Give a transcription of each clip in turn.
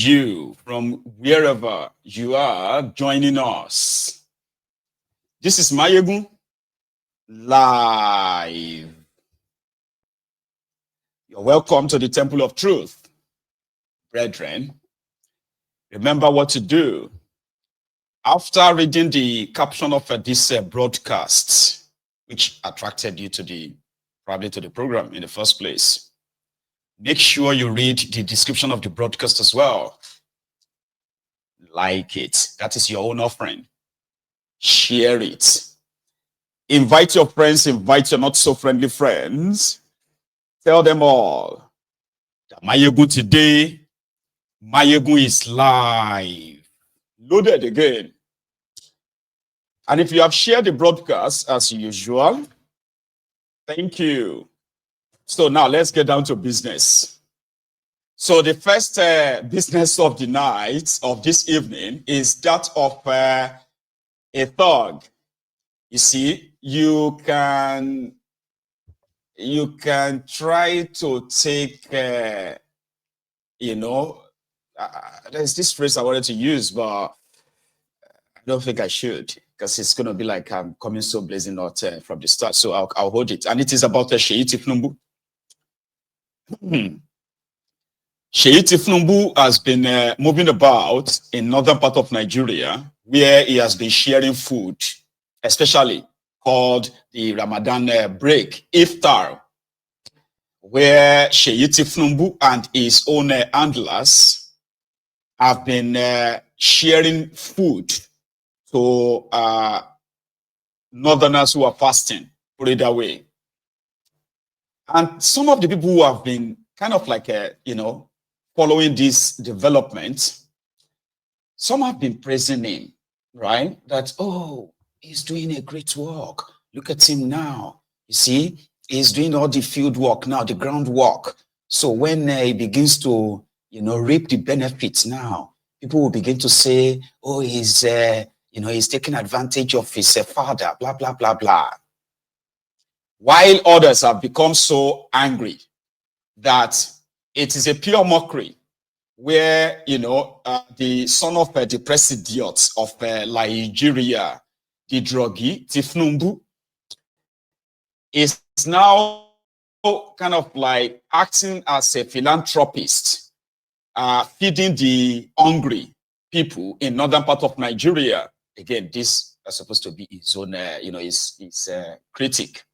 you from wherever you are joining us. This is Mayegun live. You're welcome to the Temple of Truth. Brethren, remember what to do. After reading the caption of this broadcast, which attracted you to probably to the program in the first place, make sure you read the description of the broadcast as well. Like it. That is your own offering. Share it. Invite your friends, invite your not so friendly friends. Tell them all that Mayegun today, Mayegun is live. Loaded again. And if you have shared the broadcast as usual, thank you. So now let's get down to business. So the first business of the night, of this evening, is that of a thug. You see, you can try to take, there's this phrase I wanted to use, but I don't think I should, because it's going to be like I'm coming so blazing out from the start. So I'll hold it. And it is about Seyi Tinubu. Seyi Tinubu has been moving about in northern part of Nigeria, where he has been sharing food, especially called the Ramadan break, iftar, where Seyi Tinubu and his own handlers have been sharing food to northerners who are fasting, put it that way. And some of the people who have been kind of like, following this development, some have been praising him, right? That, oh, he's doing a great work. Look at him now. You see, he's doing all the field work now, the groundwork. So when he begins to, reap the benefits now, people will begin to say, oh, he's taking advantage of his father, blah, blah, blah, blah. While others have become so angry that it is a pure mockery, where, the son of the president of Nigeria, the druggie, Tinubu, is now kind of like acting as a philanthropist, feeding the hungry people in northern part of Nigeria. Again, this is supposed to be his own, his critic.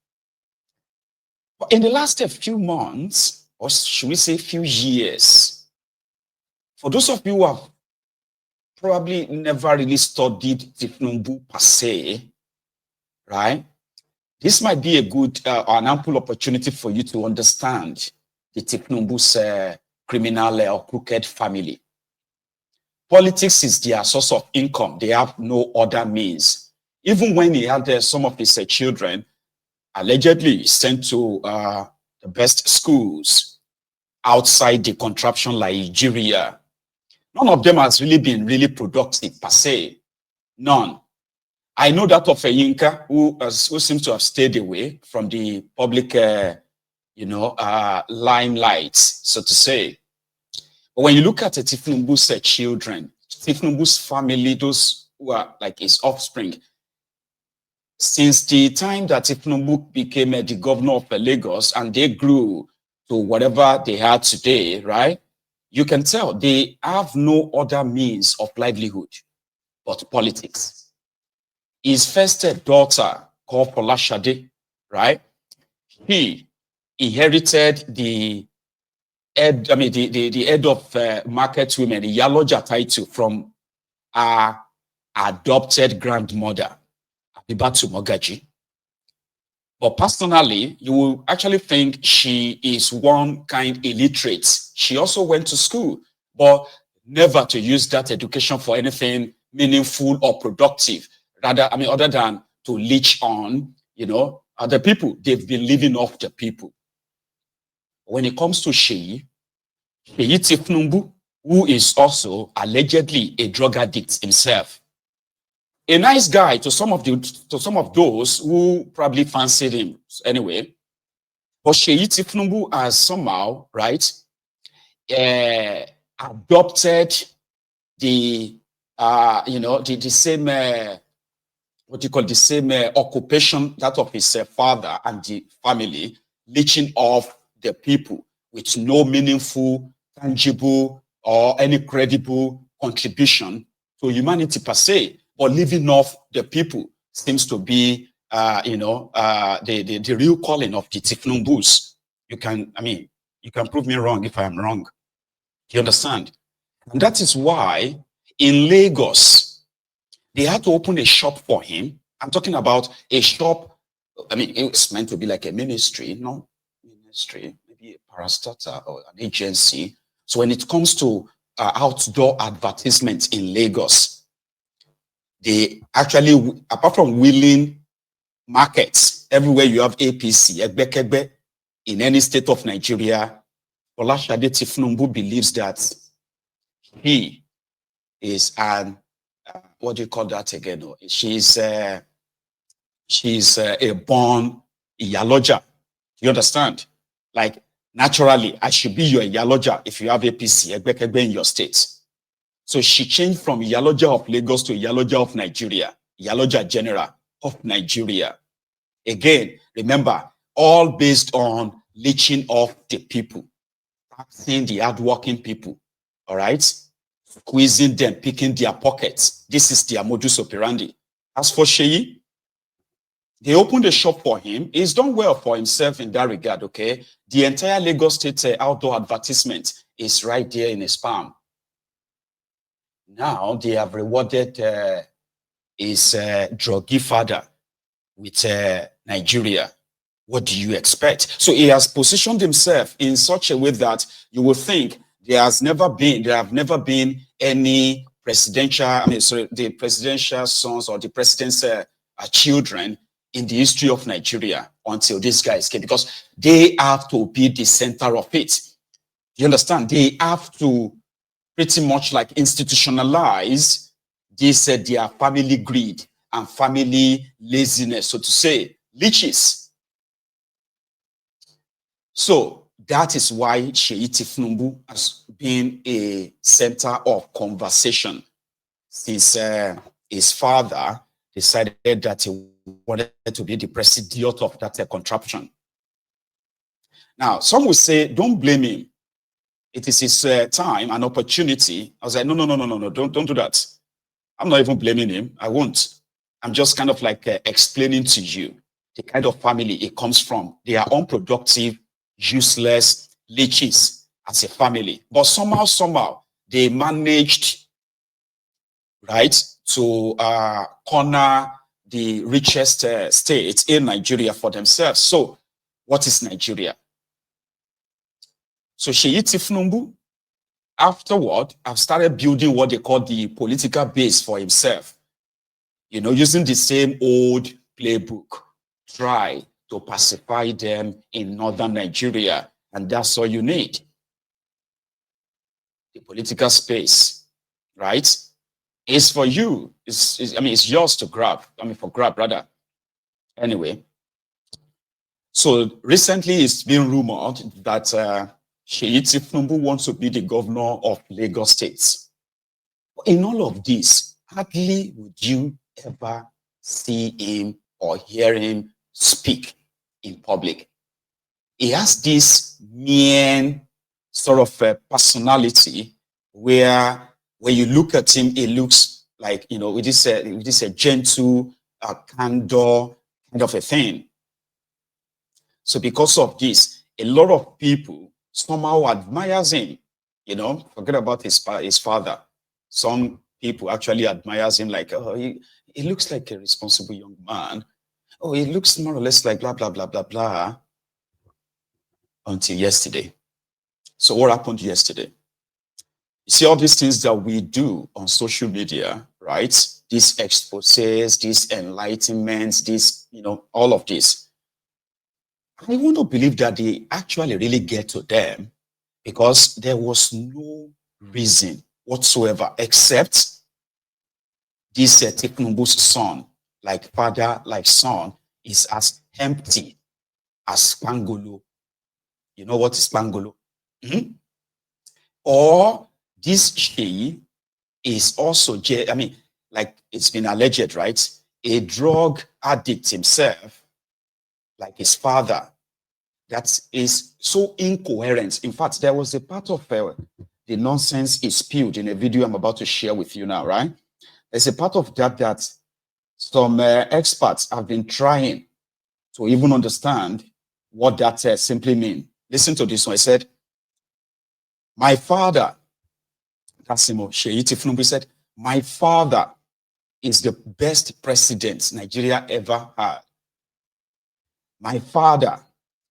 But in the last few months, or should we say few years, for those of you who have probably never really studied Tinubu per se, right? This might be a good an ample opportunity for you to understand the Tinubu's criminal or crooked family. Politics is their source of income. They have no other means. Even when he had some of his children allegedly sent to the best schools outside the contraption like Nigeria, none of them has really been really productive per se. None. I know that of a Yinka who seems to have stayed away from the public, limelight, so to say. But when you look at Tinubu's children, Tinubu's family, those who are like his offspring, since the time that Tinubu became the governor of Lagos and they grew to whatever they had today, right? You can tell they have no other means of livelihood but politics. His first daughter, called Folashade, right? He inherited the head, the head of market women, the Yaloja title from our adopted grandmother, Abibatu Mogaji. But personally, you will actually think she is one kind illiterate. She also went to school, but never to use that education for anything meaningful or productive. Rather, other than to leech on, other people. They've been living off the people. When it comes to Seyi Tinubu, who is also allegedly a drug addict himself, a nice guy to some of those who probably fancied him anyway. But Seyi Tinubu has somehow, right, adopted the the same the same occupation, that of his father and the family, leeching off the people with no meaningful, tangible, or any credible contribution to humanity per se, but living off the people seems to be, the real calling of the Tifnumbus. You can prove me wrong if I am wrong. You understand? And that is why in Lagos, they had to open a shop for him. I'm talking about a shop. I mean, it was meant to be like a ministry, not ministry, maybe a parastatal or an agency. So when it comes to outdoor advertisements in Lagos, they actually, apart from willing markets, everywhere you have APC, Egbekegbe, in any state of Nigeria, Olashade Tifnumbu believes that he is an what do you call that again? She's a born Iyaloja. You understand? Like naturally, I should be your Iyaloja if you have APC Egbekegbe in your state. So she changed from Iyaloja of Lagos to Iyaloja of Nigeria, Iyaloja General of Nigeria. Again, remember, all based on leeching off the people, taxing the hardworking people. All right? Squeezing them, picking their pockets. This is their modus operandi. As for Seyi, they opened a shop for him. He's done well for himself in that regard, okay? The entire Lagos State outdoor advertisement is right there in his palm. Now they have rewarded his druggy father with Nigeria. What do you expect? So he has positioned himself in such a way that you will think there have never been any presidential, the presidential sons or the president's children in the history of Nigeria until these guys came, because they have to be the center of it. You understand? They have to pretty much like institutionalize this, their family greed and family laziness, so to say, leeches. So that is why Seyi Tifnumbu has been a center of conversation since his father decided that he wanted to be the president of that contraption. Now, some will say, don't blame him. It is his time and opportunity. I was like, no, don't do that. I'm not even blaming him. I won't. I'm just kind of like explaining to you the kind of family it comes from. They are unproductive, useless leeches as a family. But somehow, they managed, right, to corner the richest state in Nigeria for themselves. So what is Nigeria? So Seyi Tifnumbu, afterward, I've started building what they call the political base for himself. You know, using the same old playbook, try to pacify them in northern Nigeria. And that's all you need. The political space, right? It's for you. It's yours to grab. For grab, rather. Anyway. So recently it's been rumored that Seyi Tifnumbu wants to be the governor of Lagos State. In all of this, hardly would you ever see him or hear him speak in public. He has this mean sort of personality where when you look at him, it looks like, with this gentle candor kind of a thing. So because of this, a lot of people somehow admires him. Forget about his father. Some people actually admires him, like, oh, he looks like a responsible young man. Oh, he looks more or less like blah, blah, blah, blah, blah. Until yesterday. So what happened yesterday? You see all these things that we do on social media, right? These exposés, these enlightenments, all of this. I want to believe that they actually really get to them, because there was no reason whatsoever except this Tifnumbu's son, like father, like son, is as empty as Pangolo. You know what is Pangolo? Or this Seyi is also, I mean, like it's been alleged, right? A drug addict himself, like his father, that is so incoherent. In fact, there was a part of the nonsense he spewed in a video I'm about to share with you now, right? There's a part of that some experts have been trying to even understand what that simply means. Listen to this one. I said, my father, Kasimo Seyi Tinubu said, my father is the best president Nigeria ever had. My father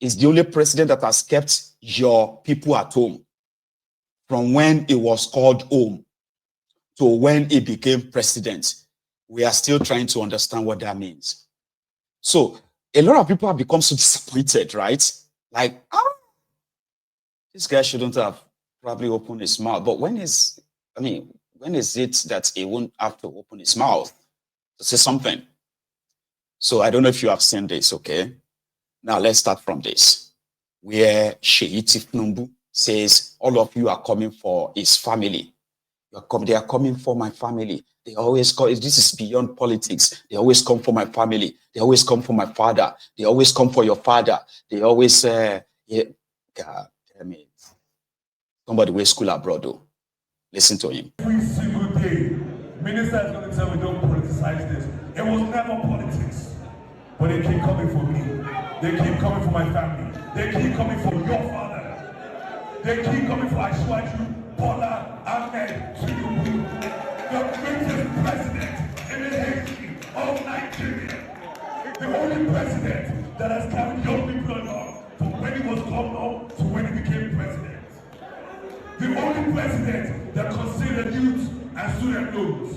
is the only president that has kept your people at home from when it was called home to when he became president. We are still trying to understand what that means. So a lot of people have become so disappointed, right? Like, this guy shouldn't have probably opened his mouth. But when is it that he won't have to open his mouth to say something? So I don't know if you have seen this, okay? Now let's start from this, where Seyi Tinubu says, all of you are coming for his family. They are coming for my family. They always call, this is beyond politics. They always come for my family. They always come for my father. They always come for your father. They always say, yeah, God damn it. Somebody way school abroad though. Listen to him. Every single day, minister is going to tell me don't politicize this. It was never politics. But they keep coming for me. They keep coming for my family. They keep coming for your father. They keep coming for Ashwaju, Bola, Ahmed, Tinu, the greatest president in the history of Nigeria. The only president that has carried young people along from when he was governor to when he became president. The only president that considered youth and student loans.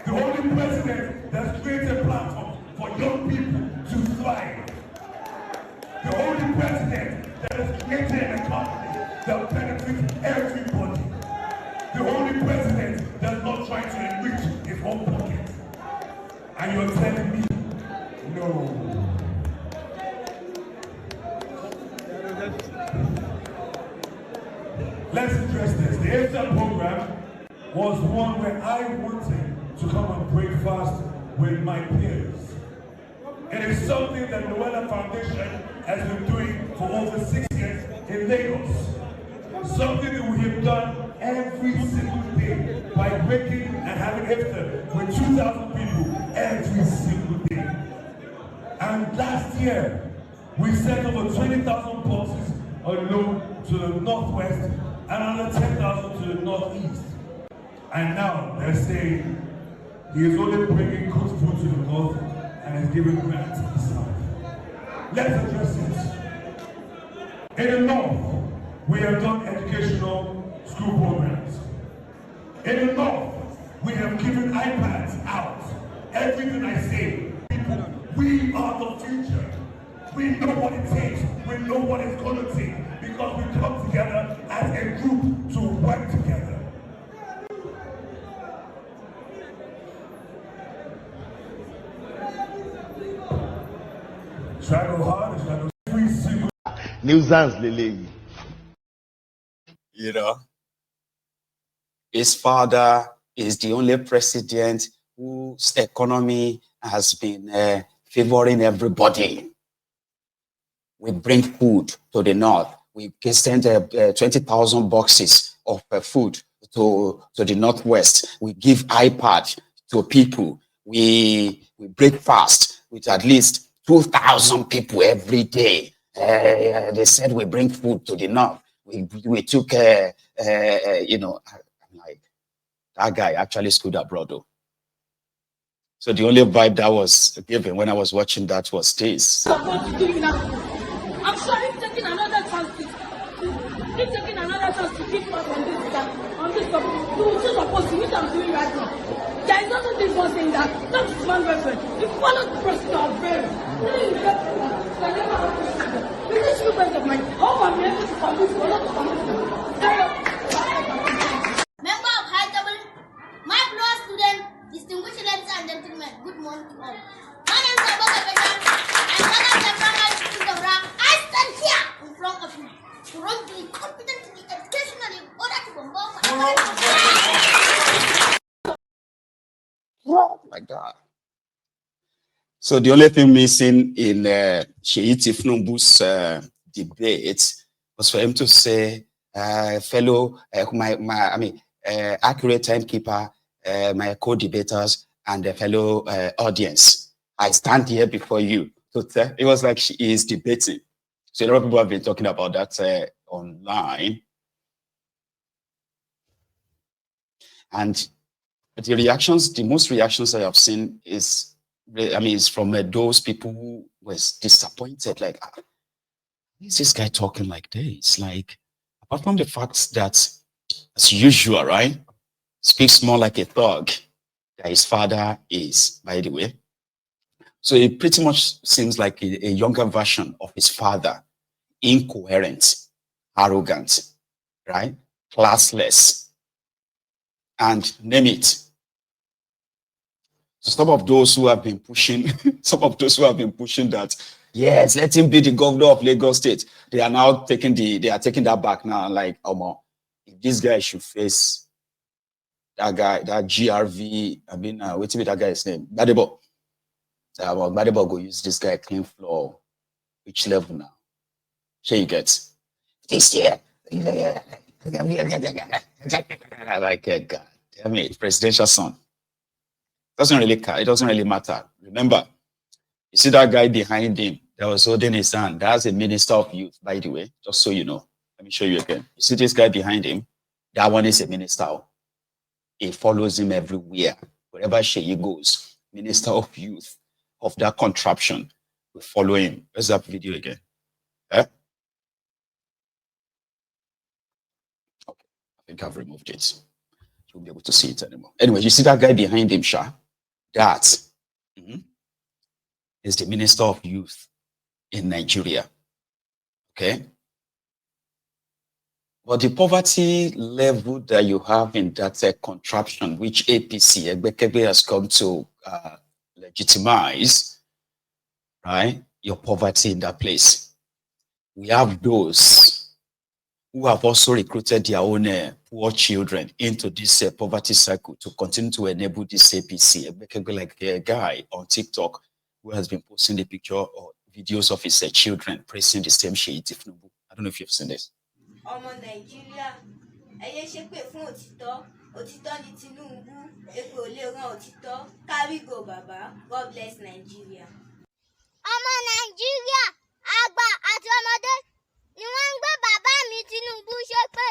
The only president that's created a platform for young people to thrive. The only president that has created an economy that benefits everybody. The only president that's not trying to enrich his own pocket. And you're telling me, no. Let's address this. The ASAP program was one where I wanted to come and break fast with my peers. It is something that the Noella Foundation has been doing for over 6 years in Lagos. Something that we have done every single day by breaking and having iftar with 2,000 people every single day. And last year, we sent over 20,000 boxes on loan to the northwest and another 10,000 to the northeast. And now they're saying he is only bringing cooked food to the north and is giving grant to the south. Let's address this. In the north, we have done educational school programs. In the north, we have given iPads out. Everything I say, people, we are the future. We know what it takes. We know what it's going to take because we come together as a group to work together. Should I go hard or should I go every single nuisance, Lele? You know, his father is the only president whose economy has been favoring everybody. We bring food to the north. We can send 20,000 boxes of food to the northwest. We give iPad to people. We break fast with at least 2,000 people every day. They said we bring food to the north. We took, you know, I'm like, that guy actually schooled abroad though. So the only vibe that was given when I was watching that was this. I'm sure if taking another chance to keep us on this topic, we will choose opposite, which I'm doing right now. There is nothing this one saying that, not this man reference. If one of the person are very, with this request of mine, how am I able to convince you not to convince you? Member of High Table, my fellow students, distinguished ladies and gentlemen, good morning to all. My name is Abba Kabejan, and one of the primary students of rank. I stand here in front of you to run the competent educationally in order to bombard like that. So the only thing missing in Seyi Tinubu's debate was for him to say, fellow, accurate timekeeper, my co-debaters, and the fellow audience, I stand here before you. So it was like she is debating. So a lot of people have been talking about that online. And the reactions, the most reactions I have seen is, is from those people who was disappointed. Like, what is this guy talking like this? Like, apart from the fact that, as usual, right, speaks more like a thug that his father is, by the way. So it pretty much seems like a younger version of his father, incoherent, arrogant, right, classless, and name it. So some of those who have been pushing, that, yes, let him be the governor of Lagos State. They are now taking that back now. Like, if this guy should face that guy, that GRV, wait till that guy's name, Badebo. Badebo go use this guy clean floor. Which level now? Here you get this year. Like, God damn it, presidential son. Doesn't really matter. Remember, you see that guy behind him that was holding his hand. That's a minister of youth, by the way, just so you know. Let me show you again. You see this guy behind him? That one is a minister. He follows him everywhere. Wherever Seyi goes, minister of youth of that contraption will follow him. Where's that video again? Okay, I think I've removed it. You won't be able to see it anymore. Anyway, you see that guy behind him, Sha? That is the Minister of Youth in Nigeria. Okay? But the poverty level that you have in that contraption, which APC, Egbekebe, has come to legitimize, right? Your poverty in that place. We have those who have also recruited their own poor children into this poverty cycle to continue to enable this APC. Egbekebe, like a guy on TikTok who has been posting the picture or videos of his children praising the same Seyi Tinubu. I don't know if you've seen this. Ọmọ Nàìjíríà, ẹ yé ṣépè fún òtítọ́, òtítọ́ ni Tinubu, èpè ò lè rán òtítọ́, carry go bàbá, God bless Nigeria. Ọmọ Nàìjíríà, àgbà àti ọmọdé ni wọ́n ń gbé bàbá mi Tinubu ṣépè.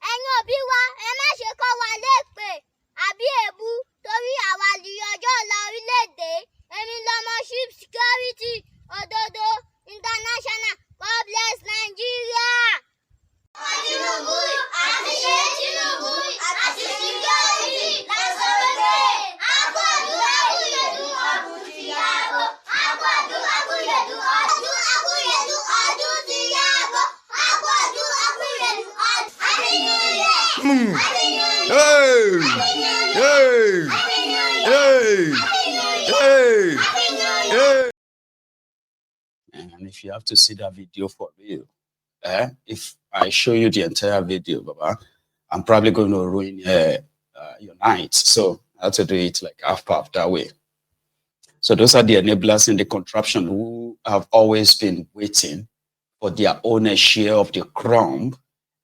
Ẹ̀yin òbí wa, ẹ má ṣe kọ́ wa lépè àbí èébú torí àwa di ọjọ́ ọ̀la orílẹ̀-èdè. Èmi lọmọ ship security òdodo international. God bless Nigeria. Tinubu, àti ṣe Tinubu, àti security lásọ̀rọ̀dẹ̀. Agbọ̀dú akúyèdú ọdún ti yàgò. Agbọ̀dú akúyèdú ọdún ti yàgò. Agbọ̀dú akúyèdú ọdún. Happy New Year! Happy New Year! And if you have to see that video for real, if I show you the entire video, Baba, I'm probably going to ruin your night. So I have to do it like half that way. So those are the enablers in the contraption who have always been waiting for their own share of the crumb,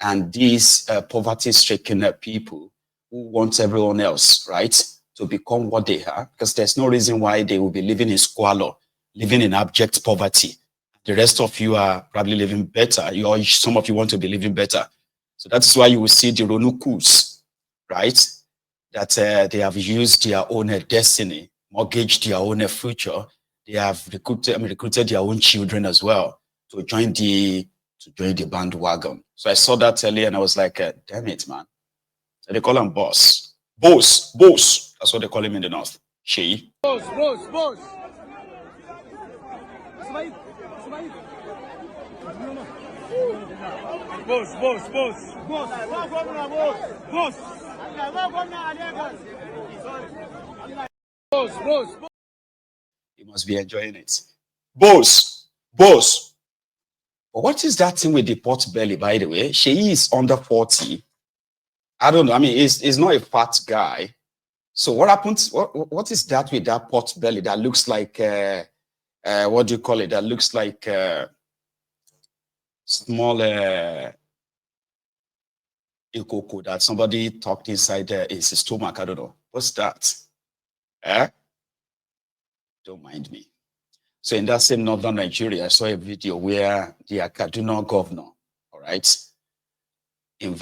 and these poverty-stricken people who want everyone else, right, to become what they are, because there's no reason why they will be living in squalor, living in abject poverty. The rest of you are probably living better. Some of you want to be living better. So that's why you will see the Ronukus, right? That they have used their own destiny, mortgaged their own future. They have recruited their own children as well to join the bandwagon. So I saw that earlier and I was like, damn it, man. So they call him boss. Boss. That's what they call him in the north. Seyi. Boss. You must be enjoying it. Boss. But what is that thing with the pot belly, by the way? Seyi is under 40. I don't know. I mean, he's not a fat guy. So what happens? What is that with that pot belly that looks like what do you call it? That looks like small ikoko that somebody tucked inside his stomach. I don't know. What's that? Don't mind me. So in that same northern Nigeria, I saw a video where the Kaduna governor, all right, invited